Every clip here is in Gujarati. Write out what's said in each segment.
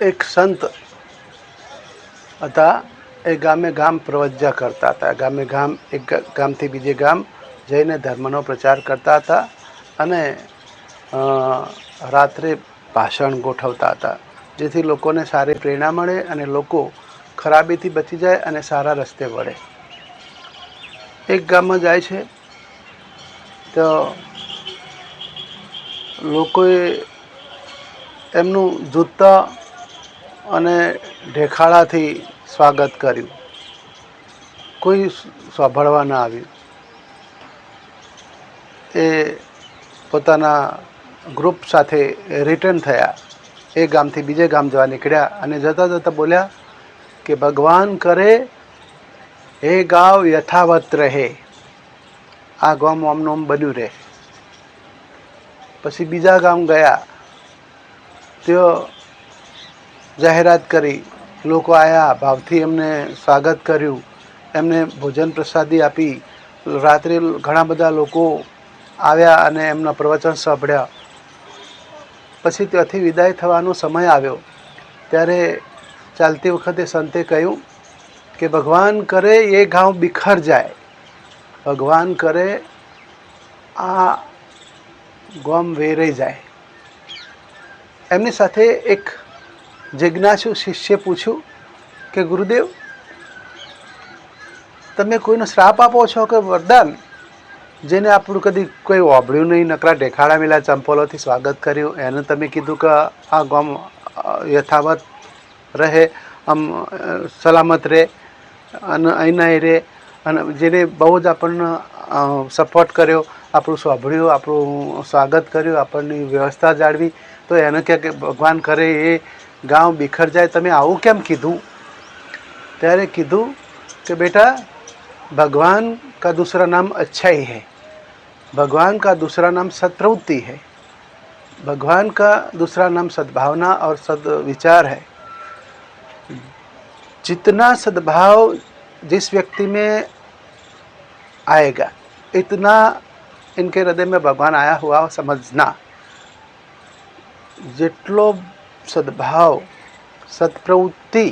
એક સંત હતા. એ ગામે ગામ પ્રવજ્યા કરતા હતા. ગામે ગામ એક ગામથી બીજે ગામ જઈને ધર્મનો પ્રચાર કરતા હતા અને રાત્રે ભાષણ ગોઠવતા હતા, જેથી લોકોને સારી પ્રેરણા મળે અને લોકો ખરાબીથી બચી જાય અને સારા રસ્તે વળે. એક ગામમાં જાય છે તો લોકોએ એમનું જૂતા અને ઢેખાડાથી સ્વાગત કર્યું. કોઈ સાંભળવા ના આવ્યું. એ પોતાના ગ્રુપ સાથે રિટર્ન થયા. એ ગામથી બીજે ગામ જવા નીકળ્યા અને જતાં જતાં બોલ્યા કે ભગવાન કરે એ ગાંવ યથાવત રહે, આ ગામ આમનું આમ બન્યું રહે. પછી બીજા ગામ ગયા, તેઓ જાહેરાત કરી, લોકો આવ્યા, ભાવથી એમને સ્વાગત કર્યું, એમને ભોજન પ્રસાદી આપી. રાત્રે ઘણા બધા લોકો આવ્યા અને એમના પ્રવચન સાંભળ્યા. પછી ત્યાંથી વિદાય થવાનો સમય આવ્યો ત્યારે ચાલતી વખતે સંતે કહ્યું કે ભગવાન કરે એ ગાંવ બિખર જાય, ભગવાન કરે આ ગામ વેરાઈ જાય. એમની સાથે એક જિજ્ઞાસુ શિષ્ય પૂછ્યું કે ગુરુદેવ, તમે કોઈનો શ્રાપ આપો છો કે વરદાન? જેને આપણું કદી કોઈ વાભળ્યું નહીં, નકરા ઢેખાડા મેલા ચંપલોથી સ્વાગત કર્યું, એને તમે કીધું કે આ ગામ યથાવત રહે, આમ સલામત રહે અને અહીં નહીં રહે, અને જેને બહુ જ આપણને સપોર્ટ કર્યો, આપણું સાંભળ્યું, આપણું સ્વાગત કર્યું, આપણની વ્યવસ્થા જાળવી, તો એને કહે કે ભગવાન કરે એ ગાંવ બિખર જાય, તમે આવું કેમ કીધું? ત્યારે કીધું कि बेटा भगवान का दूसरा नाम अच्छाई है, भगवान का दूसरा नाम सत्प्रवृत्ति है, भगवान का दूसरा नाम सद्भावना और सद्विचार है. जितना सद्भाव जिस व्यक्ति में आएगा इतना इनके हृदय में भगवान आया हुआ समझना. જેટલો સદ્ભાવ સત્પ્રવૃત્તિ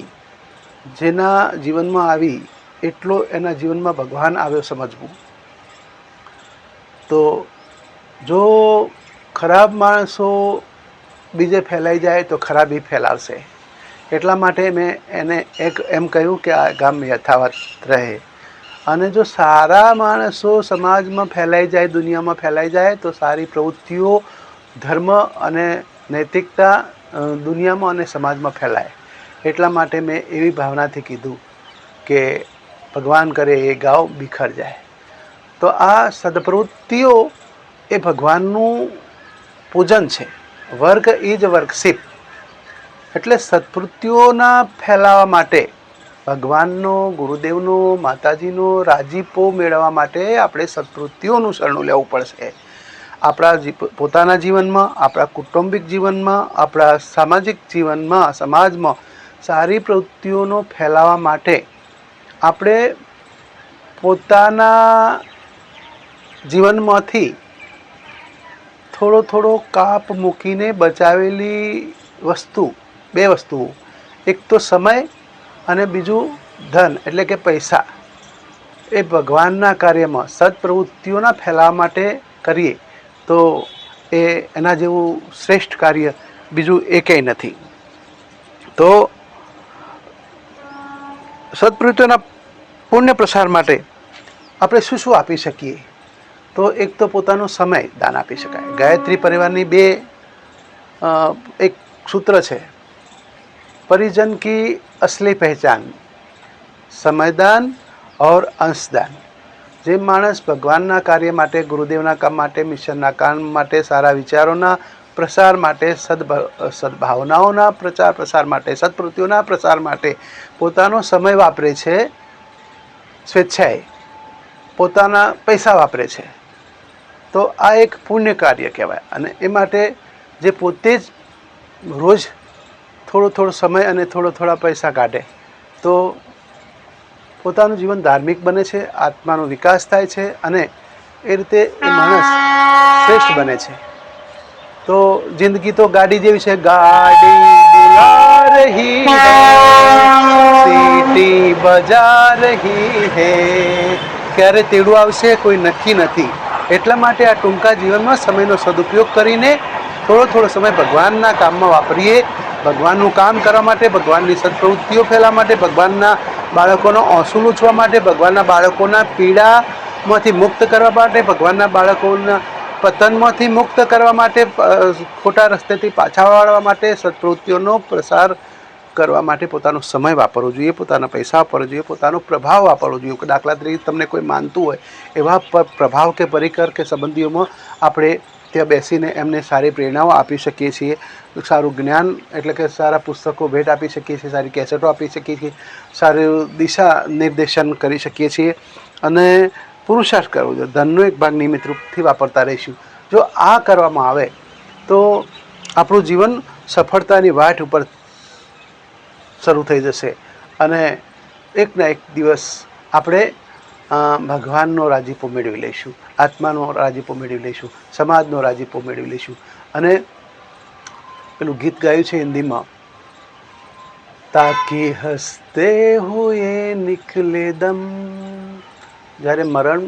જેના જીવનમાં આવી એટલો એના જીવનમાં ભગવાન આવ્યો સમજવું. તો જો ખરાબ માણસો બીજે ફેલાઈ જાય તો ખરાબી ફેલાવશે. એટલા માટે મેં એને એક એમ કહ્યું કે આ ગામ યથાવત રહે. અને જો સારા માણસો સમાજમાં ફેલાઈ જાય, દુનિયામાં ફેલાઈ જાય, તો સારી પ્રવૃત્તિઓ, ધર્મ અને નૈતિકતા દુનિયામાં અને સમાજમાં ફેલાય. એટલા માટે મેં એવી ભાવનાથી કીધું કે ભગવાન કરે એ ગાંવ બિખર જાય. તો આ સદપ્રવૃત્તિઓ એ ભગવાનનું પૂજન છે. Work is worship. એટલે સત્પ્રવૃત્તિઓના ફેલાવા માટે ભગવાનનો, ગુરુદેવનો, માતાજીનો રાજીપો મેળવવા માટે આપણે સત્પ્રવૃત્તિઓનું શરણું લેવું પડશે. આપણા પોતાના જીવનમાં, આપણા કૌટુંબિક જીવનમાં, આપણા સામાજિક જીવનમાં, સમાજમાં સારી પ્રવૃત્તિઓનો ફેલાવા માટે આપણે પોતાના જીવનમાંથી થોડો થોડો કાપ મૂકીને બચાવેલી વસ્તુ, બે વસ્તુઓ, એક તો સમય અને બીજું ધન એટલે કે પૈસા, એ ભગવાનના કાર્યમાં સત્પ્રવૃત્તિઓના ફેલાવા માટે કરીએ તો એના જેવું શ્રેષ્ઠ કાર્ય બીજું એકેય નથી. તો સત્પ્રવૃત્તિઓના પુણ્ય પ્રસાર માટે આપણે શું શું આપી શકીએ? તો એક તો પોતાનો સમય દાન આપી શકાય. ગાયત્રી પરિવારની એક સૂત્ર છે, પરિજન કી અસલી પહેચાન સમયદાન और અંશદાન. જે માણસ ભગવાનના કાર્ય માટે, ગુરુદેવના કામ માટે, મિશનના કામ માટે, સારા વિચારોના પ્રસાર માટે, સદભાવનાઓના પ્રચાર પ્રસાર માટે, સત્પ્રવૃત્તિઓના પ્રસાર માટે પોતાનો સમય વાપરે છે, સ્વેચ્છાએ પોતાના પૈસા વાપરે છે, તો આ એક પુણ્ય કાર્ય કહેવાય. અને એ માટે જે પોતે જ રોજ થોડો થોડો સમય અને થોડા પૈસા કાઢે તો પોતાનું જીવન ધાર્મિક બને છે, આત્માનો વિકાસ થાય છે અને એ રીતે એ માણસ શ્રેષ્ઠ બને છે. તો જિંદગી તો ગાડી જેવી છે, ગાડી દુલા રે બજા રહી હૈ. ક્યારે તેડું આવશે કોઈ નક્કી નથી. એટલા માટે આ ટૂંકા જીવનમાં સમયનો સદુપયોગ કરીને થોડો સમય ભગવાનના કામમાં વાપરીએ. ભગવાનનું કામ કરવા માટે, ભગવાનની સત્પ્રવૃત્તિઓ ફેલાવવા માટે, ભગવાનના બાળકોનો આંસુ લૂછવા માટે, ભગવાનના બાળકોના પીડામાંથી મુક્ત કરવા માટે, ભગવાનના બાળકોના પતનમાંથી મુક્ત કરવા માટે, ખોટા રસ્તેથી પાછા વાળવા માટે, સત્પ્રવૃત્તિઓનો પ્રસાર કરવા માટે પોતાનો સમય વાપરવો જોઈએ, પોતાના પૈસા વાપરવો જોઈએ, પોતાનો પ્રભાવ વાપરવો જોઈએ. દાખલા તરીકે તમને કોઈ માનતું હોય એવા પ્રભાવ કે પરિકર કે સંબંધીઓમાં આપણે ત્યાં બેસીને એમને સારી પ્રેરણાઓ આપી શકીએ છીએ, સારું જ્ઞાન એટલે કે સારા પુસ્તકો ભેટ આપી શકીએ છીએ, સારી કેસેટો આપી શકીએ છીએ, સારું દિશા નિર્દેશન કરી શકીએ છીએ અને પુરુષાર્થ કરવો જોઈએ. ધનનો એક ભાગ નિયમિત રૂપથી વાપરતા રહીશું. જો આ કરવામાં આવે તો આપણું જીવન સફળતાની વાટ ઉપર શરૂ થઈ જશે અને એકના એક દિવસ આપણે ભગવાનનો રાજીપો મેળવી લઈશું, આત્માનો રાજીપો મેળવી લઈશું, સમાજનો રાજીપો મેળવી લઈશું. અને પેલું ગીત ગાયું છે હિન્દીમાં, તાકી હસતે હુએ નિકલે દમ. જ્યારે મરણ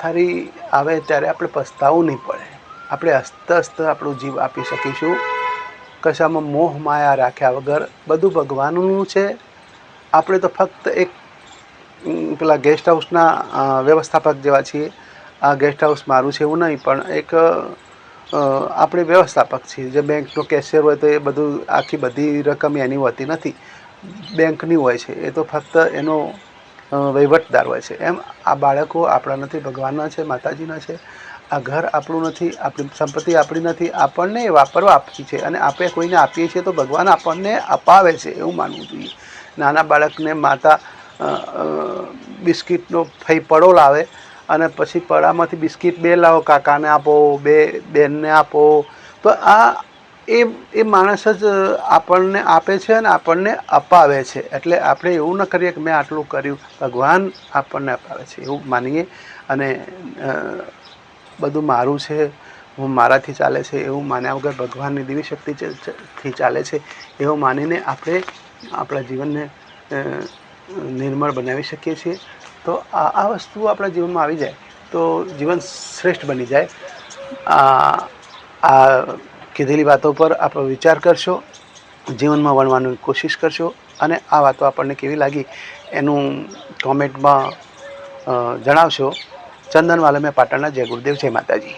થારી આવે ત્યારે આપણે પસ્તાવું નહીં પડે. આપણે હસતા આપણું જીવ આપી શકીશું, કશામાં મોહ માયા રાખ્યા વગર. બધું ભગવાનનું છે. આપણે તો ફક્ત એક પેલા ગેસ્ટ હાઉસના વ્યવસ્થાપક જેવા છીએ. આ ગેસ્ટ હાઉસ મારું છે એવું નહીં, પણ એક આપણે વ્યવસ્થાપક છીએ. જે બેંકનો કેશિયર હોય તો એ બધું આખી બધી રકમ એની હોતી નથી, બેંકની હોય છે. એ તો ફક્ત એનો વહીવટદાર હોય છે. એમ આ બાળકો આપણા નથી, ભગવાનના છે, માતાજીના છે. આ ઘર આપણું નથી, આપણી સંપત્તિ આપણી નથી, આપણને વાપરવા આપી છે. અને આપણે કોઈને આપીએ છીએ તો ભગવાન આપણને અપાવે છે એવું માનવું જોઈએ. નાના બાળકને માતા બિસ્કિટનો ફઈ પડો લાવે અને પછી પડામાંથી બિસ્કિટ 2 લાવો, કાકાને આપો, 2 બેનને આપો. તો આ એ માણસ જ આપણને આપે છે અને આપણને અપાવે છે. એટલે આપણે એવું ન કરીએ કે મેં આટલું કર્યું, ભગવાન આપણને અપાવે છે એવું માનીએ. અને બધું મારું છે, હું મારાથી ચાલે છે એવું માન્યા વગર ભગવાનની દિવ્ય શક્તિથી ચાલે છે એવું માનીને આપણે આપણા જીવનને નિર્મળ બનાવી શકીએ છીએ. તો આ વસ્તુઓ આપણા જીવનમાં આવી જાય તો જીવન શ્રેષ્ઠ બની જાય. આ કીધેલી વાતો પર આપણે વિચાર કરશો, જીવનમાં વણવાની કોશિશ કરશો અને આ વાતો આપણને કેવી લાગી એનું કોમેન્ટમાં જણાવશો. ચંદન વાલમે પાટણના. જય ગુરુદેવ, જય માતાજી.